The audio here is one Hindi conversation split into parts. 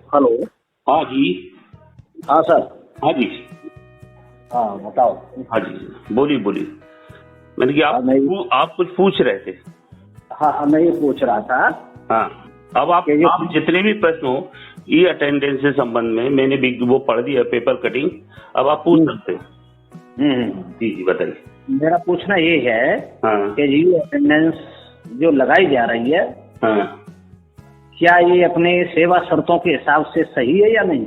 हेलो। हाँ जी। हाँ सर। हाँ जी। हाँ बताओ। हाँ जी, बोलिए बोलिए। मैंने कि आप कुछ पूछ रहे थे। हाँ मैं ये पूछ रहा था हाँ, अब आप कि जितने भी प्रश्न हो ई अटेंडेंस से संबंध में, मैंने भी वो पढ़ दिया पेपर कटिंग, अब आप पूछ सकते हैं। जी जी बताइए। मेरा पूछना ये है हाँ कि ये अटेंडेंस जो लगाई जा रही है, हाँ, क्या ये अपने सेवा शर्तों के हिसाब से सही है या नहीं?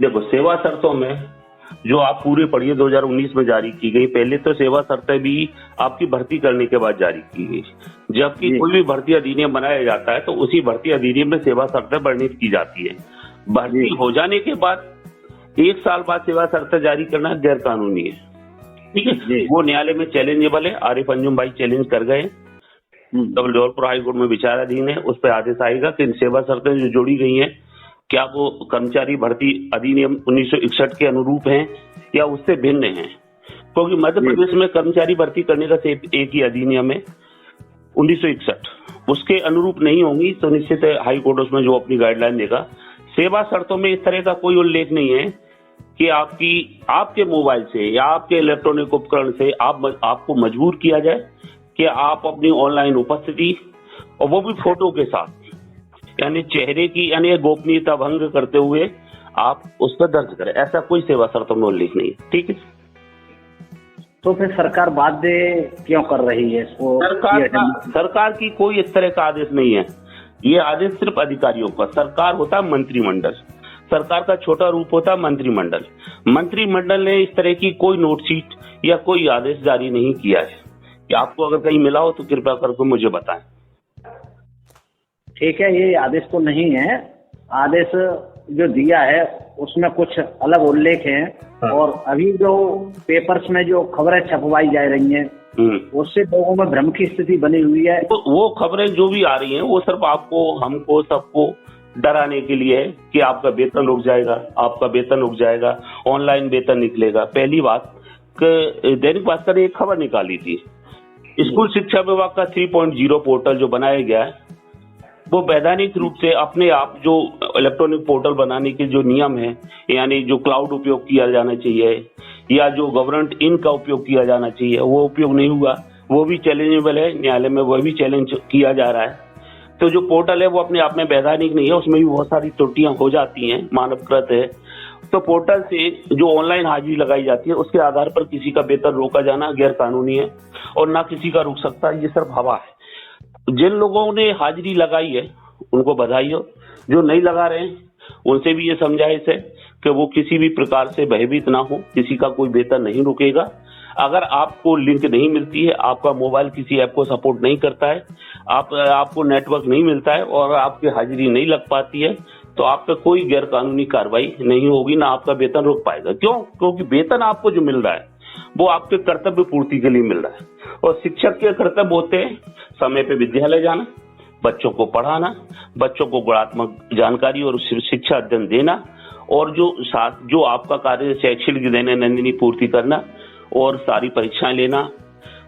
देखो सेवा शर्तों में जो आप पूरे पढ़िए 2019 में जारी की गई, पहले तो सेवा शर्तें भी आपकी भर्ती करने के बाद जारी की गई। जबकि कोई भी भर्ती अधिनियम बनाया जाता है तो उसी भर्ती अधिनियम में सेवा शर्तें वर्णित की जाती है। भर्ती हो जाने के बाद 1 साल बाद सेवा शर्तें जारी करना गैर कानूनी है। ठीक है, वो न्यायालय में चैलेंजेबल है। आरिफ अंजुम भाई चैलेंज कर गए, तब जबलपुर हाईकोर्ट में विचाराधीन है। उस पर आदेश आएगा कि इन सेवा शर्तें जो जोड़ी गई हैं क्या वो कर्मचारी भर्ती अधिनियम 1961 के अनुरूप हैं या उससे भिन्न हैं। क्योंकि मध्य प्रदेश में कर्मचारी भर्ती करने का सिर्फ एक ही अधिनियम है 1961, उसके अनुरूप नहीं होंगी तो निश्चित है हाईकोर्ट उसमें जो अपनी गाइडलाइन देगा। सेवा शर्तों में इस तरह का कोई उल्लेख नहीं है कि आपके मोबाइल से या आपके इलेक्ट्रॉनिक उपकरण से आपको मजबूर किया जाए कि आप अपनी ऑनलाइन उपस्थिति, और वो भी फोटो के साथ, यानी चेहरे की यानी गोपनीयता भंग करते हुए आप उस पर दर्ज करें। ऐसा कोई सेवा शर्तों में उल्लेख नहीं है। ठीक है, तो फिर सरकार बाध्य क्यों कर रही है इसको? सरकार की कोई इस तरह का आदेश नहीं है। ये आदेश सिर्फ अधिकारियों का। सरकार होता है मंत्रिमंडल, सरकार का छोटा रूप होता है मंत्रिमंडल। मंत्रिमंडल ने इस तरह की कोई नोटशीट या कोई आदेश जारी नहीं किया है। कि आपको अगर कहीं मिला हो तो कृपया करके मुझे बताएं। ठीक है, ये आदेश तो नहीं है। आदेश जो दिया है उसमें कुछ अलग उल्लेख है। हाँ। और अभी जो पेपर्स में जो खबरें छपवाई जा रही हैं उससे लोगों में भ्रम की स्थिति बनी हुई है। तो वो खबरें जो भी आ रही हैं वो सिर्फ आपको, हमको, सबको डराने के लिए है कि आपका वेतन रुक जाएगा, आपका वेतन रुक जाएगा, ऑनलाइन वेतन निकलेगा। पहली बात, दैनिक भास्कर ने एक खबर निकाली थी, स्कूल शिक्षा विभाग का 3.0 पोर्टल जो बनाया गया है वो वैधानिक रूप से अपने आप जो इलेक्ट्रॉनिक पोर्टल बनाने के जो नियम है, यानी जो क्लाउड उपयोग किया जाना चाहिए या जो गवर्नमेंट इन का उपयोग किया जाना चाहिए, वो उपयोग नहीं हुआ। वो भी चैलेंजेबल है, न्यायालय में वो भी चैलेंज किया जा रहा है। तो जो पोर्टल है वो अपने आप में वैधानिक नहीं है, उसमें भी बहुत सारी त्रुटियां हो जाती हैं, मानवकृत है। तो पोर्टल से जो ऑनलाइन हाजिरी लगाई जाती है उसके आधार पर किसी का वेतन रोका जाना गैर कानूनी है और ना किसी का रुक सकता है। ये सिर्फ हवा है। जिन लोगों ने हाजिरी लगाई है उनको बधाई हो, जो नहीं लगा रहे हैं उनसे भी ये समझाइश है कि वो किसी भी प्रकार से भयभीत ना हो, किसी का कोई वेतन नहीं रुकेगा। अगर आपको लिंक नहीं मिलती है, आपका मोबाइल किसी ऐप को सपोर्ट नहीं करता है, आपको नेटवर्क नहीं मिलता है और आपकी हाजिरी नहीं लग पाती है, तो आप पे कोई गैर कानूनी कार्रवाई नहीं होगी, ना आपका वेतन रुक पाएगा। क्यों? क्योंकि वेतन आपको जो मिल रहा है वो आपके कर्तव्य पूर्ति के लिए मिल रहा है। और शिक्षक के कर्तव्य होते हैं समय पे विद्यालय जाना, बच्चों को पढ़ाना, बच्चों को गुणात्मक जानकारी और शिक्षा अध्ययन देना, और जो आपका कार्य शैक्षणिक दैनंदिनी पूर्ति करना और सारी परीक्षाएं लेना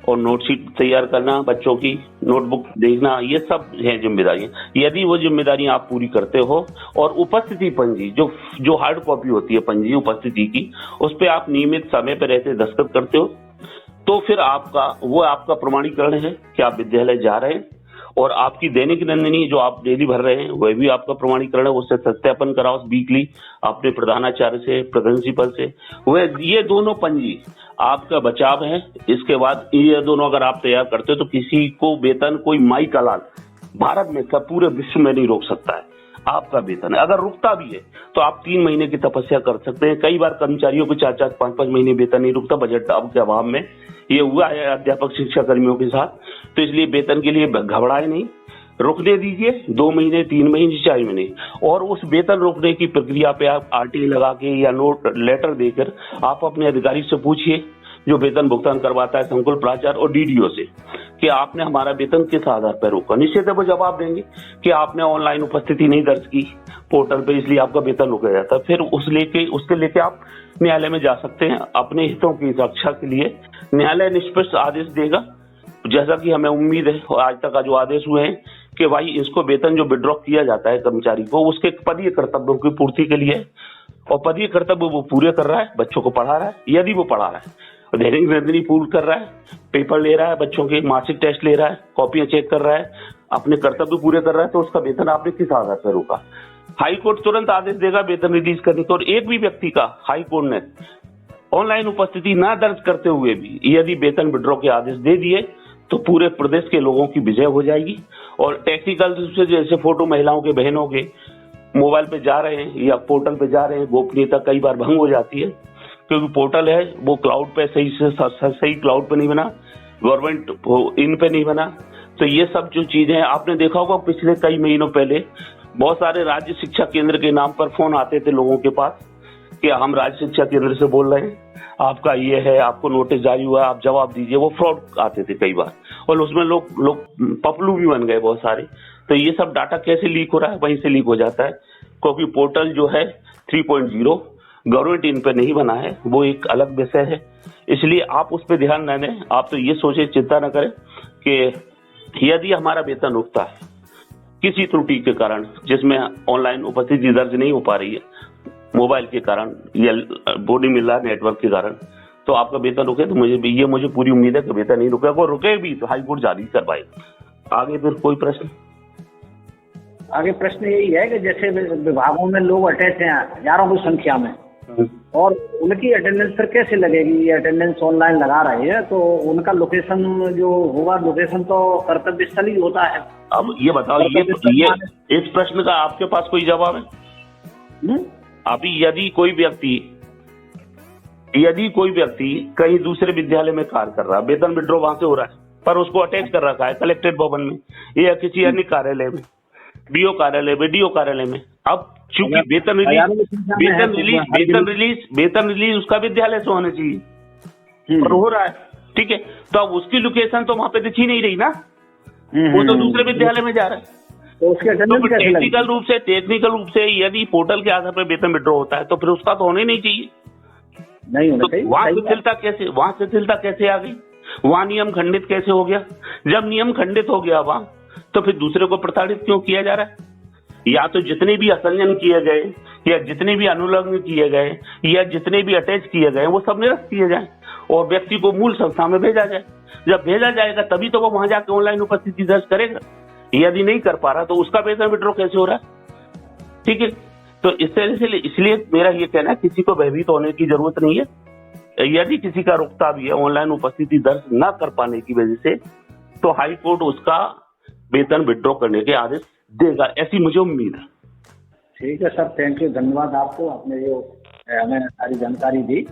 और नोटशीट तैयार करना, बच्चों की नोटबुक देखना, ये सब है जिम्मेदारियां। यदि वो जिम्मेदारियां आप पूरी करते हो और उपस्थिति पंजी जो हार्ड कॉपी होती है पंजी उपस्थिति की, उस पर आप नियमित समय पर रहते दस्तखत करते हो, तो फिर आपका प्रमाणीकरण है कि आप विद्यालय जा रहे हैं। और आपकी दैनिक नंदिनी जो आप डेली भर रहे हैं वह भी आपका प्रमाणीकरण है, उससे सत्यापन कराओ वीकली अपने प्रधानाचार्य से, प्रिंसिपल से। वह ये दोनों पंजी आपका बचाव है। इसके बाद ये दोनों अगर आप तैयार करते हो तो किसी को वेतन, कोई माई का लाल भारत में सब पूरे विश्व में नहीं रोक सकता है। आपका वेतन है, अगर रुकता भी है तो आप 3 महीने की तपस्या कर सकते हैं। कई बार कर्मचारियों को 4-4, 5-5 महीने वेतन नहीं रुकता, बजट के अभाव में ये हुआ है अध्यापक शिक्षा कर्मियों के साथ। तो इसलिए वेतन के लिए घबराए नहीं, रुकने दीजिए 2 महीने, 3 महीने, 4 महीने। और उस वेतन रोकने की प्रक्रिया पे आप आरटीआई लगा के या नोट लेटर देकर आप अपने अधिकारी से पूछिए जो वेतन भुगतान करवाता है, संकुल प्राचार्य और डीडीओ से, कि आपने हमारा वेतन किस आधार पर रोका। निश्चित है वो जवाब देंगे कि आपने ऑनलाइन उपस्थिति नहीं दर्ज की पोर्टल पे, इसलिए आपका वेतन रुका जाता है। फिर उसके लेके आप न्यायालय में जा सकते हैं अपने हितों की रक्षा के लिए। न्यायालय निष्पक्ष आदेश देगा, जैसा कि हमें उम्मीद है और आज तक का जो आदेश हुए हैं कि भाई इसको वेतन जो विड्रॉ किया जाता है कर्मचारी को, उसके पदीय कर्तव्यों की पूर्ति के लिए, और पदीय कर्तव्य वो पूरे कर रहा है, बच्चों को पढ़ा रहा है, यदि वो पढ़ा रहा है, दैनिक वेतनी पूर्ण कर रहा है, पेपर ले रहा है, बच्चों के मार्कशीट टेस्ट ले रहा है, कॉपियां चेक कर रहा है, अपने कर्तव्य पूरे कर रहा है, तो उसका वेतन आपने किस आधार पर रोका? हाई कोर्ट तुरंत आदेश देगा वेतन रिलीज करने को। और एक भी व्यक्ति का हाई कोर्ट ने ऑनलाइन उपस्थिति न दर्ज करते हुए भी यदि वेतन विड्रॉ के आदेश दे दिए तो पूरे प्रदेश के लोगों की विजय हो जाएगी। और टेक्निकल रूप से जैसे फोटो महिलाओं के, बहनों के मोबाइल पे जा रहे हैं या पोर्टल पे जा रहे हैं, गोपनीयता कई बार भंग हो जाती है, क्योंकि पोर्टल है वो क्लाउड पे सही क्लाउड पे नहीं बना, गवर्नमेंट इन पे नहीं बना। तो ये सब जो चीजें आपने देखा होगा पिछले कई महीनों पहले बहुत सारे राज्य शिक्षा केंद्र के नाम पर फोन आते थे लोगों के पास कि हम राज्य शिक्षा केंद्र से बोल रहे हैं, आपका ये है, आपको नोटिस जारी हुआ, आप जवाब दीजिए। वो फ्रॉड आते थे कई बार, और उसमें लोग पपलू भी बन गए बहुत सारे। तो ये सब डाटा कैसे लीक हो रहा है? वहीं से लीक हो जाता है, क्योंकि पोर्टल जो है 3.0 गवर्नमेंट इन पे नहीं बना है, वो एक अलग विषय है। इसलिए आप उस पर ध्यान न दें। आप तो ये सोचे, चिंता न करें कि यदि हमारा वेतन रुकता है किसी त्रुटि के कारण, जिसमें ऑनलाइन उपस्थिति दर्ज नहीं हो पा रही है मोबाइल के कारण या बोर्डिंग मिल रहा है नेटवर्क के कारण, तो आपका वेतन रुके तो मुझे पूरी उम्मीद है कि वेतन नहीं रुकेगा। और रुके भी तो हाई कोर्ट जारी करवाएगा। आगे फिर कोई प्रश्न? आगे प्रश्न यही है कि जैसे विभागों में लोग अटैच हैं हजारों की संख्या में, और उनकी अटेंडेंस फिर कैसे लगेगी? ये अटेंडेंस ऑनलाइन लगा रहे हैं तो उनका लोकेशन जो होगा, लोकेशन तो कर्तव्य स्थल ही होता है। अब ये बताओ, ये इस प्रश्न का आपके पास कोई जवाब है? अभी यदि कोई व्यक्ति कहीं दूसरे विद्यालय में कार्य कर रहा है, वेतन विड्रॉ वहां से हो रहा है, पर उसको अटैच कर रखा है कलेक्ट्रेट भवन में या किसी अन्य कार्यालय में, बीओ कार्यालय में, डीओ कार्यालय में। अब चूंकि वेतन रिलीज उसका विद्यालय से होना चाहिए, पर हो रहा है, ठीक है, तो अब उसकी लोकेशन तो वहां पे दिख ही नहीं रही ना, वो तो दूसरे विद्यालय में जा रहा है। तो टेक्निकल रूप से यदि पोर्टल के आधार पर वेतन विड्रॉ होता है तो फिर उसका तो होना ही नहीं चाहिए। तो वहां शिथिलता कैसे आ गई? वहां नियम खंडित कैसे हो गया? जब नियम खंडित हो गया वहां, तो फिर दूसरे को प्रताड़ित क्यों किया जा रहा है? या तो जितने भी असंजन किए गए या जितने भी अनुलग्न किए गए या जितने भी अटैच किए गए वो सब निरस्त किए जाए और व्यक्ति को मूल संस्था में भेजा जाए। जब भेजा जाएगा तभी तो वो वहां जाकर ऑनलाइन उपस्थिति दर्ज करेगा। यदि नहीं कर पा रहा तो उसका वेतन विड्रॉ कैसे हो रहा है? ठीक है, तो इस तरह से इसलिए मेरा ये कहना है किसी को भयभीत होने की जरूरत नहीं है। यदि किसी का रुकता भी है ऑनलाइन उपस्थिति दर्ज न कर पाने की वजह से, तो हाई कोर्ट उसका वेतन विड्रॉ करने के आदेश देगा, ऐसी मुझे उम्मीद है। ठीक है सर, थैंक यू, धन्यवाद आपको, आपने जो हमें सारी जानकारी दी।